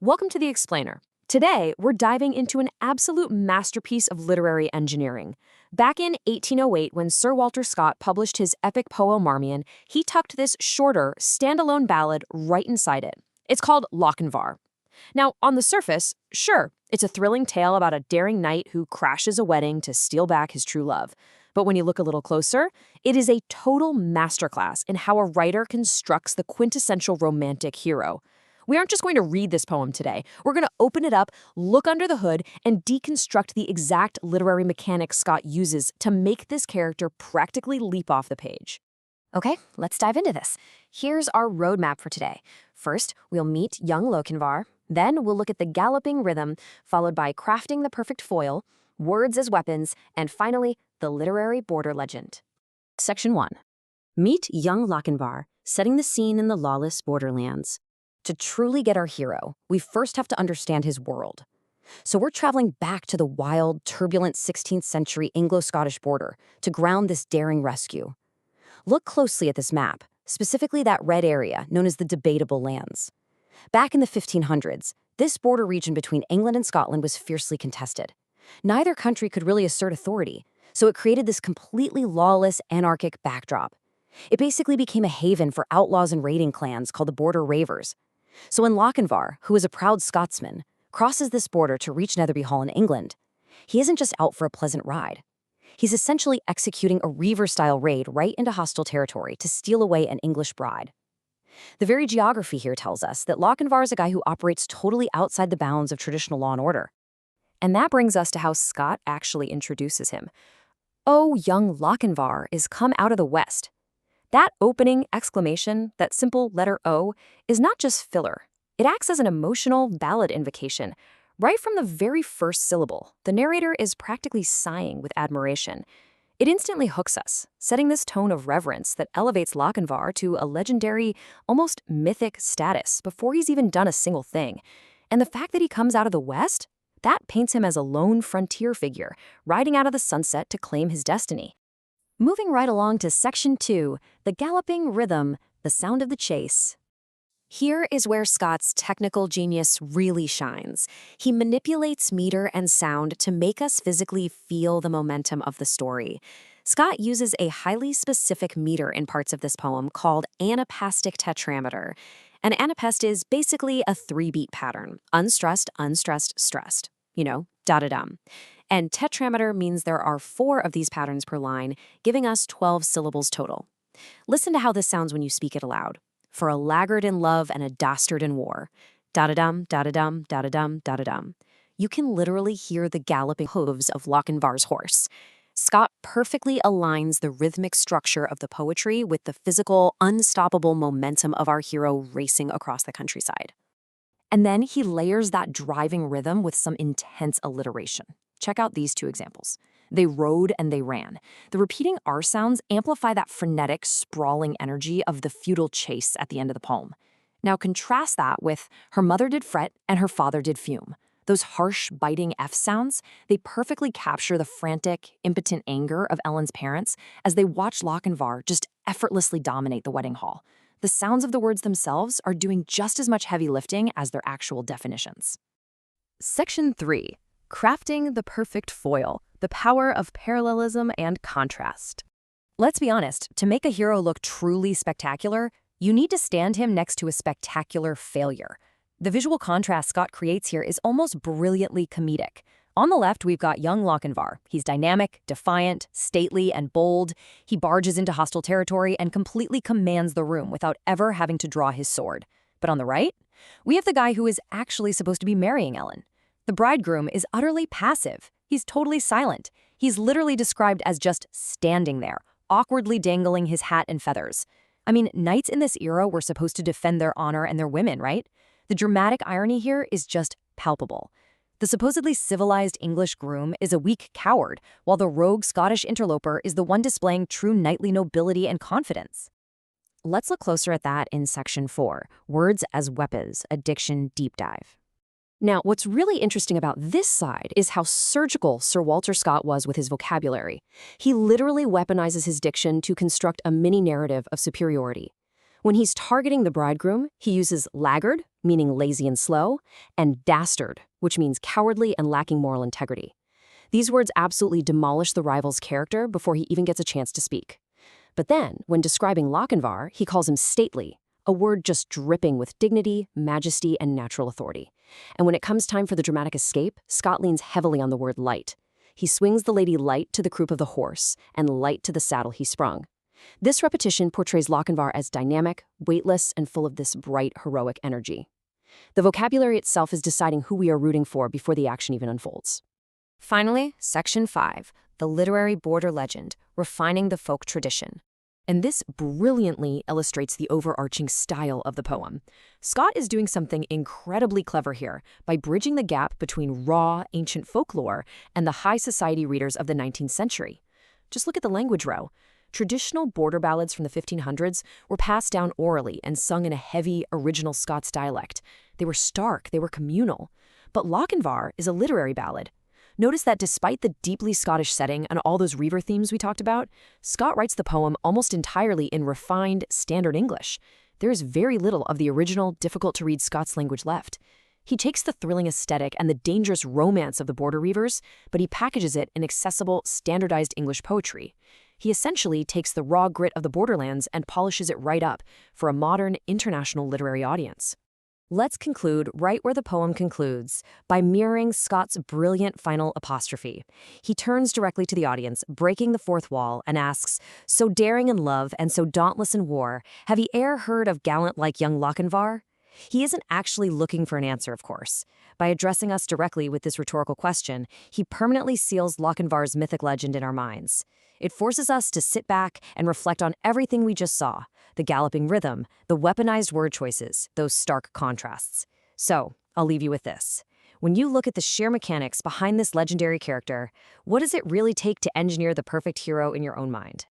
Welcome to The Explainer. Today, we're diving into an absolute masterpiece of literary engineering. Back in 1808, when Sir Walter Scott published his epic poem Marmion, he tucked this shorter, standalone ballad right inside it. It's called Lochinvar. Now, on the surface, sure, it's a thrilling tale about a daring knight who crashes a wedding to steal back his true love. But when you look a little closer, it is a total masterclass in how a writer constructs the quintessential romantic hero. We aren't just going to read this poem today. We're going to open it up, look under the hood, and deconstruct the exact literary mechanics Scott uses to make this character practically leap off the page. Okay, let's dive into this. Here's our roadmap for today. First, we'll meet young Lochinvar. Then we'll look at the galloping rhythm, followed by crafting the perfect foil, words as weapons, and finally, the literary border legend. Section 1. Meet young Lochinvar, setting the scene in the lawless borderlands. To truly get our hero, we first have to understand his world. So we're traveling back to the wild, turbulent 16th century Anglo-Scottish border to ground this daring rescue. Look closely at this map, specifically that red area known as the Debatable Lands. Back in the 1500s, this border region between England and Scotland was fiercely contested. Neither country could really assert authority, so it created this completely lawless, anarchic backdrop. It basically became a haven for outlaws and raiding clans called the Border Ravers. So when Lochinvar, who is a proud Scotsman, crosses this border to reach Netherby Hall in England, he isn't just out for a pleasant ride. He's essentially executing a Reaver-style raid right into hostile territory to steal away an English bride. The very geography here tells us that Lochinvar is a guy who operates totally outside the bounds of traditional law and order. And that brings us to how Scott actually introduces him. "Oh, young Lochinvar is come out of the West." That opening exclamation, that simple letter O, is not just filler. It acts as an emotional ballad invocation. Right from the very first syllable, the narrator is practically sighing with admiration. It instantly hooks us, setting this tone of reverence that elevates Lochinvar to a legendary, almost mythic status before he's even done a single thing. And the fact that he comes out of the West, that paints him as a lone frontier figure, riding out of the sunset to claim his destiny. Moving right along to Section 2, the galloping rhythm, the sound of the chase. Here is where Scott's technical genius really shines. He manipulates meter and sound to make us physically feel the momentum of the story. Scott uses a highly specific meter in parts of this poem called anapastic tetrameter. An anapest is basically a 3-beat pattern: unstressed, unstressed, stressed. Da-da-dum. And tetrameter means there are 4 of these patterns per line, giving us 12 syllables total. Listen to how this sounds when you speak it aloud. For a laggard in love and a dastard in war. Da-da-dum, da-da-dum, da-da-dum, da-da-dum. You can literally hear the galloping hooves of Lochinvar's horse. Scott perfectly aligns the rhythmic structure of the poetry with the physical, unstoppable momentum of our hero racing across the countryside. And then he layers that driving rhythm with some intense alliteration. Check out these 2 examples. They rode and they ran. The repeating R sounds amplify that frenetic, sprawling energy of the feudal chase at the end of the poem. Now contrast that with "her mother did fret and her father did fume." Those harsh, biting F sounds, they perfectly capture the frantic, impotent anger of Ellen's parents as they watch Lochinvar just effortlessly dominate the wedding hall. The sounds of the words themselves are doing just as much heavy lifting as their actual definitions. Section 3. Crafting the perfect foil, the power of parallelism and contrast. Let's be honest, to make a hero look truly spectacular, you need to stand him next to a spectacular failure. The visual contrast Scott creates here is almost brilliantly comedic. On the left, we've got young Lochinvar. He's dynamic, defiant, stately, and bold. He barges into hostile territory and completely commands the room without ever having to draw his sword. But on the right, we have the guy who is actually supposed to be marrying Ellen. The bridegroom is utterly passive. He's totally silent. He's literally described as just standing there, awkwardly dangling his hat and feathers. I mean, knights in this era were supposed to defend their honor and their women, right? The dramatic irony here is just palpable. The supposedly civilized English groom is a weak coward, while the rogue Scottish interloper is the one displaying true knightly nobility and confidence. Let's look closer at that in Section 4, Words as Weapons, a Diction Deep Dive. Now, what's really interesting about this side is how surgical Sir Walter Scott was with his vocabulary. He literally weaponizes his diction to construct a mini-narrative of superiority. When he's targeting the bridegroom, he uses laggard, meaning lazy and slow, and dastard, which means cowardly and lacking moral integrity. These words absolutely demolish the rival's character before he even gets a chance to speak. But then, when describing Lochinvar, he calls him stately, a word just dripping with dignity, majesty, and natural authority. And when it comes time for the dramatic escape, Scott leans heavily on the word light. He swings the lady light to the croup of the horse, and light to the saddle he sprung. This repetition portrays Lochinvar as dynamic, weightless, and full of this bright, heroic energy. The vocabulary itself is deciding who we are rooting for before the action even unfolds. Finally, Section 5, the literary border legend, refining the folk tradition. And this brilliantly illustrates the overarching style of the poem. Scott is doing something incredibly clever here by bridging the gap between raw, ancient folklore and the high society readers of the 19th century. Just look at the language row. Traditional border ballads from the 1500s were passed down orally and sung in a heavy, original Scots dialect. They were stark, they were communal. But Lochinvar is a literary ballad. Notice that despite the deeply Scottish setting and all those Reaver themes we talked about, Scott writes the poem almost entirely in refined, standard English. There is very little of the original, difficult-to-read Scots language left. He takes the thrilling aesthetic and the dangerous romance of the border reavers, but he packages it in accessible, standardized English poetry. He essentially takes the raw grit of the borderlands and polishes it right up for a modern, international literary audience. Let's conclude right where the poem concludes, by mirroring Scott's brilliant final apostrophe. He turns directly to the audience, breaking the fourth wall, and asks, "So daring in love and so dauntless in war, have ye e'er heard of gallant like young Lochinvar?" He isn't actually looking for an answer, of course. By addressing us directly with this rhetorical question, he permanently seals Lochinvar's mythic legend in our minds. It forces us to sit back and reflect on everything we just saw: the galloping rhythm, the weaponized word choices, those stark contrasts. So, I'll leave you with this. When you look at the sheer mechanics behind this legendary character, what does it really take to engineer the perfect hero in your own mind?